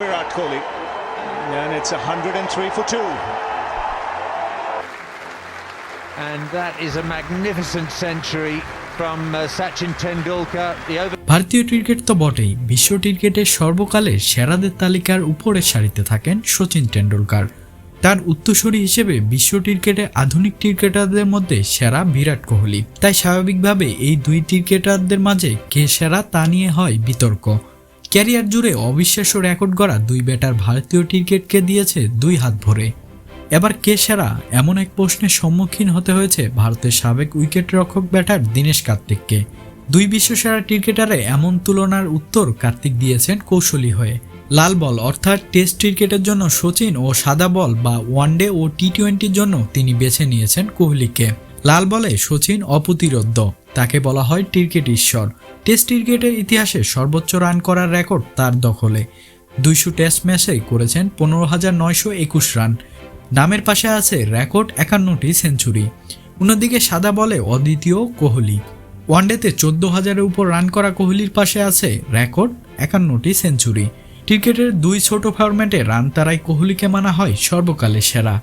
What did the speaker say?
Virat Kohli, and it's 103 for 2. And that is a magnificent century from Sachin Tendulkar. ভারতীয় cricket তো বটেই, বিশ্ব ক্রিকেটের সর্বকালের সেরাদের তালিকার উপরের সারিতে থাকেন সচিন টেন্ডুলকার। তার উত্তরসূরি হিসেবে বিশ্ব ক্রিকেটে আধুনিক ক্রিকেটারদের মধ্যে সেরা বিরাট কোহলি। তাই স্বাভাবিকভাবে এই দুই ক্রিকেটারদের মাঝে কে সেরা তা নিয়ে হয় বিতর্ক। ক্যারিয়ার জুড়ে অবিশ্বাস্য রেকর্ড গড়া দুই ব্যাটার ভারতীয় ক্রিকেটকে দিয়েছে দুই হাত ভরে। এবার কে সেরা এমন এক প্রশ্নের সম্মুখীন হতে হয়েছে ভারতের সাবেক উইকেটরক্ষক ব্যাটার দীনেশ কার্তিককে। দুই বিশ্বসেরা ক্রিকেটারে এমন তুলনার উত্তর কার্তিক দিয়েছেন কৌশলী হয়ে। লাল বল অর্থাৎ টেস্ট ক্রিকেটের জন্য সচিন ও সাদা বল বা ওয়ানডে ও টি-20-র জন্য তিনি বেছে নিয়েছেন কোহলিকে। লাল বলে সচিন অপ্রতিরোধ্য, তাকে বলা হয় ক্রিকেট ঈশ্বর। টেস্ট ক্রিকেটের ইতিহাসে সর্বোচ্চ রান করার রেকর্ড তার দখলে। 200 টেস্ট ম্যাচে করেছেন 15,921 রান। নামের পাশে আছে রেকর্ড 51টি সেঞ্চুরি। অন্যদিকে সাদা বলে অদ্বিতীয় কোহলি। ওয়ানডেতে 14,000-এর উপর রান করা কোহলির পাশে আছে রেকর্ড 51টি সেঞ্চুরি। ক্রিকেটের দুই ছোট ফরম্যাটে রান তারাই কোহলিকে মানা হয় সর্বকালের সেরা।